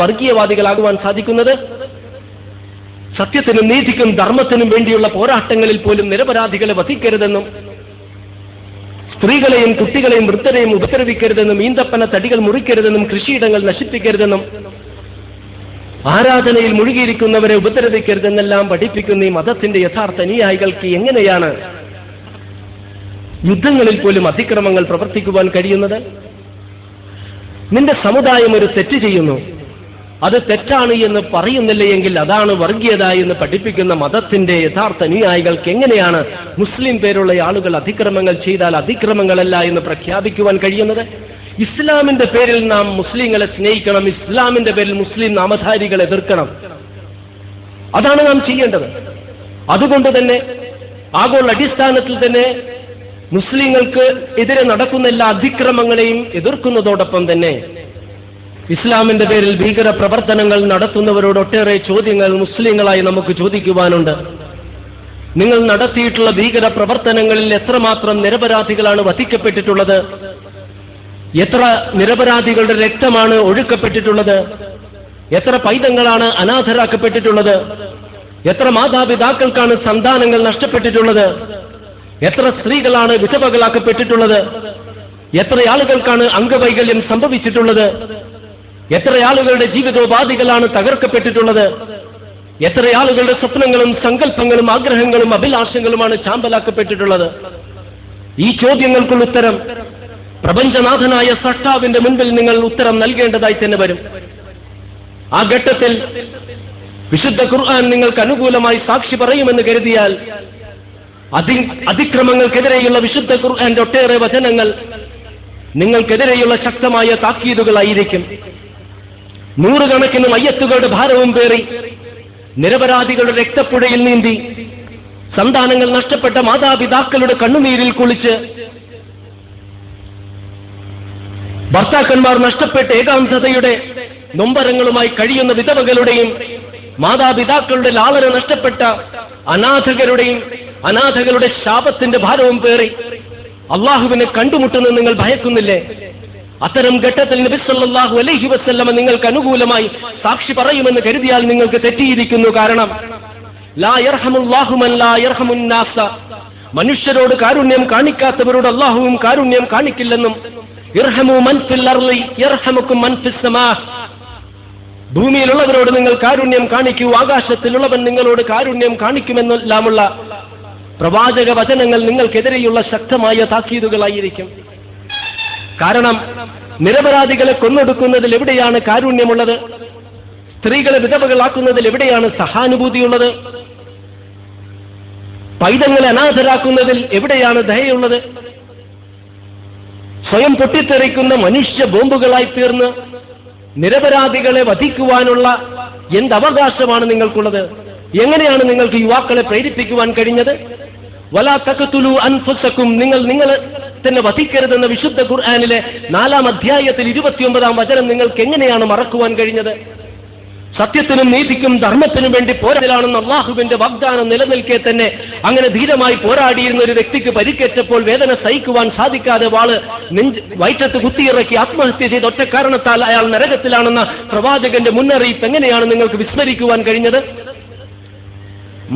വർഗീയവാദികളാകുവാൻ സാധിക്കുന്നത്? സത്യത്തിനും നീതിക്കും ധർമ്മത്തിനും വേണ്ടിയുള്ള പോരാട്ടങ്ങളിൽ പോലും നിരപരാധികളെ വധിക്കരുതെന്നും സ്ത്രീകളെയും കുട്ടികളെയും വൃദ്ധരെയും ഉപദ്രവിക്കരുതെന്നും ഈന്തപ്പന തടികൾ മുറിക്കരുതെന്നും കൃഷിയിടങ്ങൾ നശിപ്പിക്കരുതെന്നും ആരാധനയിൽ മുഴുകിയിരിക്കുന്നവരെ ഉപദ്രവിക്കരുതെന്നെല്ലാം പഠിപ്പിക്കുന്ന ഈ മതത്തിന്റെ യഥാർത്ഥ അനുയായികൾക്ക് എങ്ങനെയാണ് യുദ്ധങ്ങളിൽ പോലും അതിക്രമങ്ങൾ പ്രവർത്തിക്കുവാൻ കഴിയുന്നത്? നിന്റെ സമുദായം ഒരു തെറ്റ് ചെയ്യുന്നു, അത് തെറ്റാണ് എന്ന് പറയുന്നില്ല എങ്കിൽ അതാണ് വർഗീയത എന്ന് പഠിപ്പിക്കുന്ന മതത്തിന്റെ യഥാർത്ഥ അനുയായികൾക്ക് എങ്ങനെയാണ് മുസ്ലിം പേരുള്ള ആളുകൾ അതിക്രമങ്ങൾ ചെയ്താൽ അതിക്രമങ്ങളല്ല എന്ന് പ്രഖ്യാപിക്കുവാൻ കഴിയുന്നത്? ഇസ്ലാമിന്റെ പേരിൽ നാം മുസ്ലിങ്ങളെ സ്നേഹിക്കണം, ഇസ്ലാമിന്റെ പേരിൽ മുസ്ലിം നാമധാരികളെ എതിർക്കണം. അതാണ് നാം ചെയ്യേണ്ടത്. അതുകൊണ്ട് തന്നെ ആഗോള അടിസ്ഥാനത്തിൽ തന്നെ മുസ്ലിങ്ങൾക്ക് എതിരെ നടക്കുന്ന എല്ലാ അതിക്രമങ്ങളെയും എതിർക്കുന്നതോടൊപ്പം തന്നെ ഇസ്ലാമിന്റെ പേരിൽ ഭീകര പ്രവർത്തനങ്ങൾ നടത്തുന്നവരോട് ഒട്ടേറെ ചോദ്യങ്ങൾ മുസ്ലിങ്ങളായി നമുക്ക് ചോദിക്കുവാനുണ്ട്. നിങ്ങൾ നടത്തിയിട്ടുള്ള ഭീകര പ്രവർത്തനങ്ങളിൽ എത്രമാത്രം നിരപരാധികളാണ് വധിക്കപ്പെട്ടിട്ടുള്ളത്? എത്ര നിരപരാധികളുടെ രക്തമാണ് ഒഴുക്കപ്പെട്ടിട്ടുള്ളത്? എത്ര പൈതങ്ങളാണ് അനാഥരാക്കപ്പെട്ടിട്ടുള്ളത്? എത്ര മാതാപിതാക്കൾക്കാണ് സന്താനങ്ങൾ നഷ്ടപ്പെട്ടിട്ടുള്ളത്? എത്ര സ്ത്രീകളാണ് വിധവകളാക്കപ്പെട്ടിട്ടുള്ളത്? എത്ര ആളുകൾക്കാണ് അംഗവൈകല്യം സംഭവിച്ചിട്ടുള്ളത്? എത്ര ആളുകളുടെ ജീവിതോപാധികളാണ് തകർക്കപ്പെട്ടിട്ടുള്ളത്? എത്ര ആളുകളുടെ സ്വപ്നങ്ങളും സങ്കല്പങ്ങളും ആഗ്രഹങ്ങളും അഭിലാഷങ്ങളുമാണ് ചാമ്പലാക്കപ്പെട്ടിട്ടുള്ളത്? ഈ ചോദ്യങ്ങൾക്കുള്ള ഉത്തരം പ്രപഞ്ചനാഥനായ സൃഷ്ടാവിന്റെ മുൻപിൽ നിങ്ങൾ ഉത്തരം നൽകേണ്ടതായി തന്നെ വരും. ആ ഘട്ടത്തിൽ വിശുദ്ധ ഖുർആൻ നിങ്ങൾക്ക് അനുകൂലമായി സാക്ഷി പറയുമെന്ന് കരുതിയാൽ അതിക്രമങ്ങൾക്കെതിരെയുള്ള വിശുദ്ധ ഖുർആന്റെ ഒട്ടേറെ വചനങ്ങൾ നിങ്ങൾക്കെതിരെയുള്ള ശക്തമായ താക്കീതുകളായിരിക്കും. നൂറുകണക്കിന് മയ്യത്തുകളുടെ ഭാരവും പേറി നിരപരാധികളുടെ രക്തപ്പുഴയിൽ നീന്തി സന്താനങ്ങൾ നഷ്ടപ്പെട്ട മാതാപിതാക്കളുടെ കണ്ണുനീരിൽ കുളിച്ച് ഭർത്താക്കന്മാർ നഷ്ടപ്പെട്ട ഏകാന്തതയുടെ നൊമ്പരങ്ങളുമായി കഴിയുന്ന വിധവകളുടെയും മാതാപിതാക്കളുടെ ലാളന നഷ്ടപ്പെട്ട അനാഥകളുടെ ശാപത്തിന്റെ ഭാരവും പേറി അള്ളാഹുവിനെ കണ്ടുമുട്ടുന്നത് നിങ്ങൾ ഭയക്കുന്നില്ലേ? അത്തരം ഘട്ടത്തിൽ നബി സല്ലല്ലാഹു അലൈഹി വസല്ലമ നിങ്ങൾക്ക് അനുകൂലമായി സാക്ഷി പറയുമെന്ന് കരുതിയാൽ നിങ്ങൾക്ക് തെറ്റിയിരിക്കുന്നു. കാരണം ലാ യർഹമുല്ലാഹു മൻ ലാ യർഹമുൻ നാസ, മനുഷ്യരോട് കാരുണ്യം കാണിക്കാത്തവരോട് അള്ളാഹുവും കാരുണ്യം കാണിക്കില്ലെന്നും ഇർഹമു മൻ ഫിൽ അർളി യർഹമുക്കും മൻ ഫിസ് സമാ, ഭൂമിയിലുള്ളവരോട് നിങ്ങൾ കാരുണ്യം കാണിക്കൂ, ആകാശത്തിലുള്ളവൻ നിങ്ങളോട് കാരുണ്യം കാണിക്കുമെന്നെല്ലാമുള്ള പ്രവാചക വചനങ്ങൾ നിങ്ങൾക്കെതിരെയുള്ള ശക്തമായ താക്കീതുകളായിരിക്കും. കാരണം നിരപരാധികളെ കൊന്നൊടുക്കുന്നതിൽ എവിടെയാണ് കാരുണ്യമുള്ളത്? സ്ത്രീകളെ വിധവകളാക്കുന്നതിൽ എവിടെയാണ് സഹാനുഭൂതിയുള്ളത്? പൈതങ്ങളെ അനാഥരാക്കുന്നതിൽ എവിടെയാണ് ദയയുള്ളത്? സ്വയം പൊട്ടിത്തെറിക്കുന്ന മനുഷ്യ ബോംബുകളായി തീർന്ന് നിരപരാധികളെ വധിക്കുവാനുള്ള എന്തവകാശമാണ് നിങ്ങൾക്കുള്ളത്? എങ്ങനെയാണ് നിങ്ങൾക്ക് യുവാക്കളെ പ്രേരിപ്പിക്കുവാൻ കഴിഞ്ഞത്? വലാ തഖ്തുലു അൻഫുസകും, നിങ്ങൾ തന്നെ വധിക്കരുതെന്ന വിശുദ്ധ ഖുർആനിലെ 4-ാം അധ്യായത്തിൽ 29-ാം വചനം നിങ്ങൾക്ക് എങ്ങനെയാണ് മറക്കുവാൻ കഴിഞ്ഞത്? സത്യത്തിനും നീതിക്കും ധർമ്മത്തിനും വേണ്ടി പോരാടലാണെന്ന് അള്ളാഹുവിന്റെ വാഗ്ദാനം നിലനിൽക്കെ തന്നെ അങ്ങനെ ധീരമായി പോരാടിയിരുന്ന ഒരു വ്യക്തിക്ക് പരിക്കേറ്റപ്പോൾ വേദന സഹിക്കുവാൻ സാധിക്കാതെ വയറ്റത്ത് കുത്തിയിറക്കി ആത്മഹത്യ ചെയ്ത ഒറ്റ കാരണത്താൽ അയാൾ നരകത്തിലാണെന്ന പ്രവാചകന്റെ മുന്നറിയിപ്പ് എങ്ങനെയാണ് നിങ്ങൾക്ക് വിസ്മരിക്കുവാൻ കഴിഞ്ഞത്?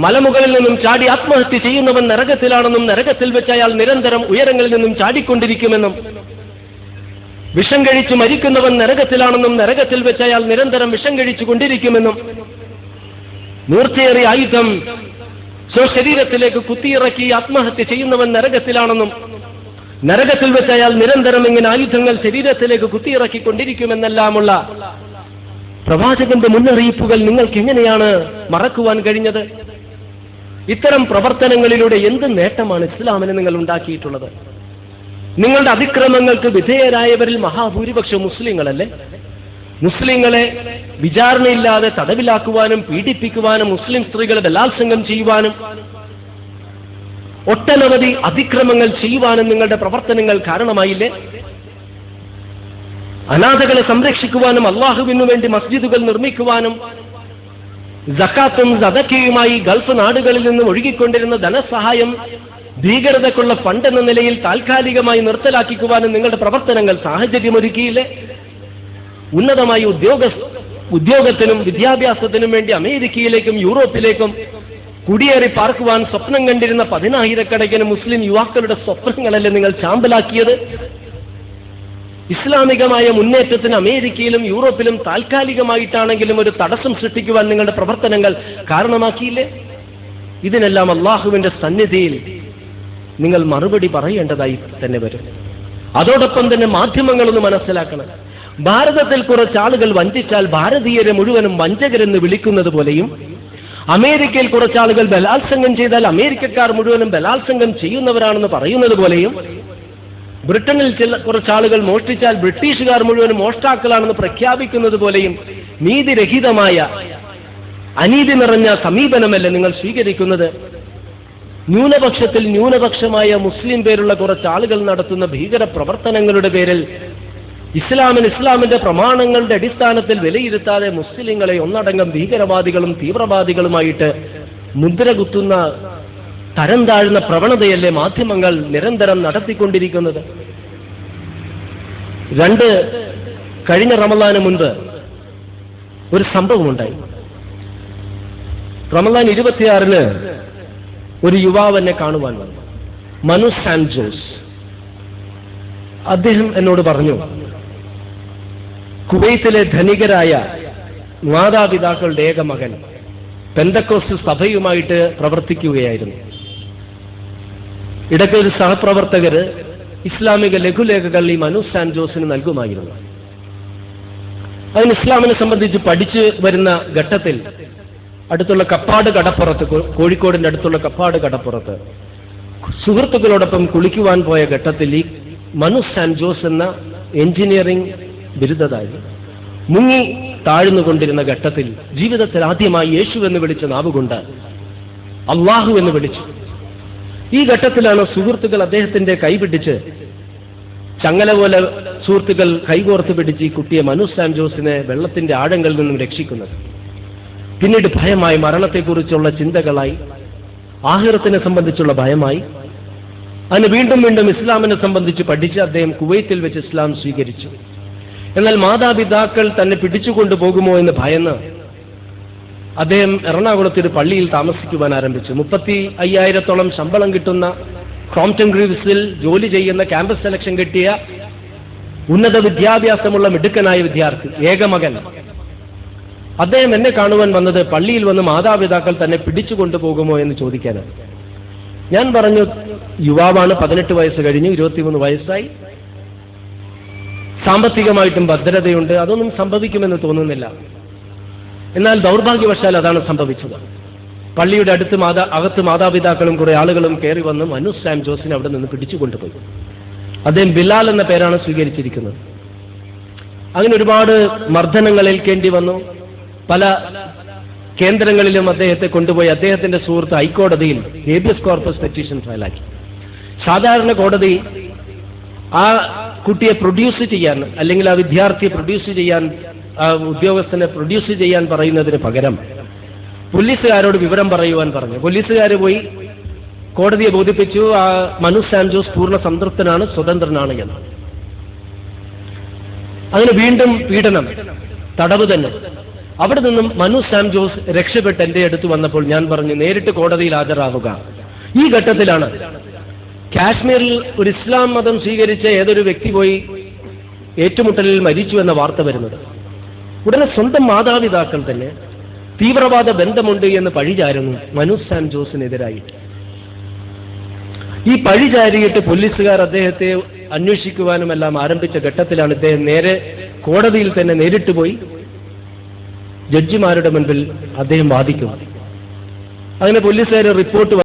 മലമുകളിൽ നിന്നും ചാടി ആത്മഹത്യ ചെയ്യുന്നവൻ നരകത്തിലാണെന്നും നരകത്തിൽ വെച്ച് അയാൾ നിരന്തരം ഉയരങ്ങളിൽ നിന്നും ചാടിക്കൊണ്ടിരിക്കുമെന്നും വിഷം കഴിച്ച് മരിക്കുന്നവൻ നരകത്തിലാണെന്നും നരകത്തിൽ വെച്ച് അയാൾ നിരന്തരം വിഷം കഴിച്ചു കൊണ്ടിരിക്കുമെന്നും മൂർച്ചയേറിയ ആയുധം സ്വശരീരത്തിലേക്ക് കുത്തിയിറക്കി ആത്മഹത്യ ചെയ്യുന്നവൻ നരകത്തിലാണെന്നും നരകത്തിൽ വെച്ച് അയാൾ നിരന്തരം ഇങ്ങനെ ആയുധങ്ങൾ ശരീരത്തിലേക്ക് കുത്തിയിറക്കിക്കൊണ്ടിരിക്കുമെന്നെല്ലാമുള്ള പ്രവാചകന്റെ മുന്നറിയിപ്പുകൾ നിങ്ങൾക്ക് എങ്ങനെയാണ് മറക്കുവാൻ കഴിഞ്ഞത്? ഇത്തരം പ്രവർത്തനങ്ങളിലൂടെ എന്ത് നേട്ടമാണ് ഇസ്ലാമിന് നിങ്ങൾ ഉണ്ടാക്കിയിട്ടുള്ളത്? നിങ്ങളുടെ അതിക്രമങ്ങൾക്ക് വിധേയരായവരിൽ മഹാഭൂരിപക്ഷം മുസ്ലിങ്ങളല്ലേ? മുസ്ലിങ്ങളെ വിചാരണയില്ലാതെ തടവിലാക്കുവാനും പീഡിപ്പിക്കുവാനും മുസ്ലിം സ്ത്രീകളെ ബലാത്സംഗം ചെയ്യുവാനും ഒട്ടനവധി അതിക്രമങ്ങൾ ചെയ്യുവാനും നിങ്ങളുടെ പ്രവർത്തനങ്ങൾ കാരണമായില്ലേ? അനാഥകളെ സംരക്ഷിക്കുവാനും അള്ളാഹുവിനു വേണ്ടി മസ്ജിദുകൾ നിർമ്മിക്കുവാനും സക്കാത്തും സദഖയുമായി ഗൾഫ് നാടുകളിൽ നിന്നും ഒഴുകിക്കൊണ്ടിരുന്ന ധനസഹായം ഭീകരതയ്ക്കുള്ള ഫണ്ട് എന്ന നിലയിൽ താൽക്കാലികമായി നിർത്തലാക്കിക്കുവാനും നിങ്ങളുടെ പ്രവർത്തനങ്ങൾ സാഹചര്യമൊരുക്കിയില്ലേ? ഉന്നതമായ ഉദ്യോഗത്തിനും വിദ്യാഭ്യാസത്തിനും വേണ്ടി അമേരിക്കയിലേക്കും യൂറോപ്പിലേക്കും കുടിയേറി പാർക്കുവാൻ സ്വപ്നം കണ്ടിരുന്ന 10,000-കണക്കിന് മുസ്ലിം യുവാക്കളുടെ സ്വപ്നങ്ങളല്ലേ നിങ്ങൾ ചാമ്പലാക്കിയത്? ഇസ്ലാമികമായ മുന്നേറ്റത്തിന് അമേരിക്കയിലും യൂറോപ്പിലും താൽക്കാലികമായിട്ടാണെങ്കിലും ഒരു തടസ്സം സൃഷ്ടിക്കുവാൻ നിങ്ങളുടെ പ്രവർത്തനങ്ങൾ കാരണമാക്കിയില്ലേ? ഇതിനെല്ലാം അള്ളാഹുവിന്റെ സന്നിധിയിൽ നിങ്ങൾ മറുപടി പറയേണ്ടതായി തന്നെ വരും. അതോടൊപ്പം തന്നെ മാധ്യമങ്ങളൊന്ന് മനസ്സിലാക്കണം. ഭാരതത്തിൽ കുറച്ചാളുകൾ വഞ്ചിച്ചാൽ ഭാരതീയരെ മുഴുവനും വഞ്ചകരെന്ന് വിളിക്കുന്നത് പോലെയും, അമേരിക്കയിൽ കുറച്ചാളുകൾ ബലാത്സംഗം ചെയ്താൽ അമേരിക്കക്കാർ മുഴുവനും ബലാത്സംഗം ചെയ്യുന്നവരാണെന്ന് പറയുന്നത് പോലെയും, ബ്രിട്ടനിൽ കുറച്ചാളുകൾ മോഷ്ടിച്ചാൽ ബ്രിട്ടീഷുകാർ മുഴുവനും മോഷ്ടാക്കളാണെന്ന് പ്രഖ്യാപിക്കുന്നത് പോലെയും നീതിരഹിതമായ അനീതി നിറഞ്ഞ സമീപനമല്ല നിങ്ങൾ സ്വീകരിക്കുന്നത്. ന്യൂനപക്ഷത്തിൽ ന്യൂനപക്ഷമായ മുസ്ലിം പേരുള്ള കുറച്ചാളുകൾ നടത്തുന്ന ഭീകര പ്രവർത്തനങ്ങളുടെ പേരിൽ ഇസ്ലാമിന്റെ പ്രമാണങ്ങളുടെ അടിസ്ഥാനത്തിൽ വിലയിരുത്താതെ മുസ്ലിങ്ങളെ ഒന്നടങ്കം ഭീകരവാദികളും തീവ്രവാദികളുമായിട്ട് മുദ്രകുത്തുന്ന തരം താഴ്ന്ന പ്രവണതയല്ലേ മാധ്യമങ്ങൾ നിരന്തരം നടത്തിക്കൊണ്ടിരിക്കുന്നത്? കഴിഞ്ഞ റമളാന് മുൻപ് ഒരു സംഭവമുണ്ടായി. റമളാൻ 26-ന് ഒരു യുവാവ് എന്നെ കാണുവാൻ വന്നു, മനു സാൻജോസ്. അദ്ദേഹം എന്നോട് പറഞ്ഞു, കുവൈത്തിലെ ധനികരായ മാതാപിതാക്കളുടെ ഏക മകൻ പെന്തക്കോസ്റ്റ് സഭയുമായിട്ട് പ്രവർത്തിക്കുകയായിരുന്നു. ഇടയ്ക്ക് ഒരു സഹപ്രവർത്തകർ ഇസ്ലാമിക ലഘുലേഖകൾ ഈ മനു സാൻജോസിന് നൽകുമായിരുന്നു. അതിന് ഇസ്ലാമിനെ സംബന്ധിച്ച് പഠിച്ചു വരുന്ന ഘട്ടത്തിൽ അടുത്തുള്ള കപ്പാട് കടപ്പുറത്ത്, കോഴിക്കോടിന്റെ അടുത്തുള്ള കപ്പാട് കടപ്പുറത്ത് സുഹൃത്തുക്കളോടൊപ്പം കുളിക്കുവാൻ പോയ ഘട്ടത്തിൽ ഈ മനു സാൻജോസ് എന്ന എഞ്ചിനീയറിംഗ് ബിരുദധാരി മുങ്ങി താഴ്ന്നുകൊണ്ടിരുന്ന ഘട്ടത്തിൽ ജീവിതത്തിൽ ആദ്യമായി യേശു എന്ന് വിളിച്ച നാവുകൊണ്ട് അള്ളാഹു എന്ന് വിളിച്ചു. ഈ ഘട്ടത്തിലാണ് സുഹൃത്തുക്കൾ അദ്ദേഹത്തിന്റെ കൈപിടിച്ച്, ചങ്ങല പോലെ സുഹൃത്തുക്കൾ കൈകോർത്ത് പിടിച്ച് ഈ കുട്ടിയെ മനു സാൻജോസിനെ വെള്ളത്തിന്റെ ആഴങ്ങളിൽ നിന്നും രക്ഷിക്കുന്നത്. പിന്നീട് ഭയമായി, മരണത്തെക്കുറിച്ചുള്ള ചിന്തകളായി, ആഖിറത്തിനെ സംബന്ധിച്ചുള്ള ഭയമായി. അതിന് വീണ്ടും വീണ്ടും ഇസ്ലാമിനെ സംബന്ധിച്ച് പഠിച്ച് അദ്ദേഹം കുവൈത്തിൽ വെച്ച് ഇസ്ലാം സ്വീകരിച്ചു. എന്നാൽ മാതാപിതാക്കൾ തന്നെ പിടിച്ചുകൊണ്ടു പോകുമോ എന്ന് ഭയന്ന് അദ്ദേഹം എറണാകുളത്ത് ഒരു പള്ളിയിൽ താമസിക്കുവാൻ ആരംഭിച്ചു. 35,000-ഓളം ശമ്പളം കിട്ടുന്ന ക്രോംപ്റ്റൺ ഗ്രീവ്സിൽ ജോലി ചെയ്യുന്ന ക്യാമ്പസ് സെലക്ഷൻ കിട്ടിയ ഉന്നത വിദ്യാഭ്യാസമുള്ള മിടുക്കനായ വിദ്യാർത്ഥി, ഏകമകൻ. അദ്ദേഹം എന്നെ കാണുവാൻ വന്നത് പള്ളിയിൽ വന്ന് മാതാപിതാക്കൾ തന്നെ പിടിച്ചുകൊണ്ടുപോകുമോ എന്ന് ചോദിക്കാനാണ്. ഞാൻ പറഞ്ഞു, യുവാവാണ്, 18 വയസ്സ് കഴിഞ്ഞു, 23 വയസ്സായി, സാമ്പത്തികമായിട്ടും ഭദ്രതയുണ്ട്, അതൊന്നും സംഭവിക്കുമെന്ന് തോന്നുന്നില്ല. എന്നാൽ ദൗർഭാഗ്യവശാൽ അതാണ് സംഭവിച്ചത്. പള്ളിയുടെ അകത്ത് മാതാപിതാക്കളും കുറെ ആളുകളും കയറി വന്ന് മനു സാൻജോസിനെ അവിടെ നിന്ന് പിടിച്ചുകൊണ്ടുപോയി. അദ്ദേഹം ബിലാൽ എന്ന പേരാണ് സ്വീകരിച്ചിരിക്കുന്നത്. അങ്ങനെ ഒരുപാട് മർദ്ദനങ്ങൾ ഏൽക്കേണ്ടി വന്നു. പല കേന്ദ്രങ്ങളിലും അദ്ദേഹത്തെ കൊണ്ടുപോയി അദ്ദേഹത്തിന്റെ സുഹൃത്ത് ഹൈക്കോടതിയിൽ ഹേബിയസ് കോർപ്പസ് പെറ്റീഷൻ ഫയലാക്കി. സാധാരണ കോടതി ആ കുട്ടിയെ പ്രൊഡ്യൂസ് ചെയ്യാൻ, അല്ലെങ്കിൽ ആ വിദ്യാർത്ഥിയെ പ്രൊഡ്യൂസ് ചെയ്യാൻ, ആ ഉദ്യോഗസ്ഥനെ പ്രൊഡ്യൂസ് ചെയ്യാൻ പറയുന്നതിന് പകരം പോലീസുകാരോട് വിവരം പറയുവാൻ പറഞ്ഞു. പോലീസുകാർ പോയി കോടതിയെ ബോധിപ്പിച്ചു ആ മനു സാൻജോസ് പൂർണ്ണ സംതൃപ്തനാണ്, സ്വതന്ത്രനാണ് എന്ന്. അങ്ങനെ വീണ്ടും പീഡനം, തടവ് തന്നെ. അവിടെ നിന്നും മനു സാൻജോസ് രക്ഷപ്പെട്ട് എന്റെ അടുത്ത് വന്നപ്പോൾ ഞാൻ പറഞ്ഞു, നേരിട്ട് കോടതിയിൽ ഹാജരാകുക. ഈ ഘട്ടത്തിലാണ് കാശ്മീരിൽ ഒരു ഇസ്ലാം മതം സ്വീകരിച്ച ഏതൊരു വ്യക്തി പോയി ഏറ്റുമുട്ടലിൽ മരിച്ചു എന്ന വാർത്ത വരുന്നത്. ഉടനെ സ്വന്തം മാതാപിതാക്കൾ തന്നെ തീവ്രവാദ ബന്ധമുണ്ട് എന്ന് പഴിചാരുന്നു മനു സാൻജോസിനെതിരായിട്ട്. ഈ പഴിചാരിയിട്ട് പോലീസുകാർ അദ്ദേഹത്തെ അന്വേഷിക്കുവാനും എല്ലാം ആരംഭിച്ച ഘട്ടത്തിലാണ് ഇദ്ദേഹം നേരെ കോടതിയിൽ തന്നെ നേരിട്ട് പോയി ജഡ്ജിമാരുടെ മുൻപിൽ അദ്ദേഹം വാദിക്കും. അങ്ങനെ പോലീസുകാർ റിപ്പോർട്ട്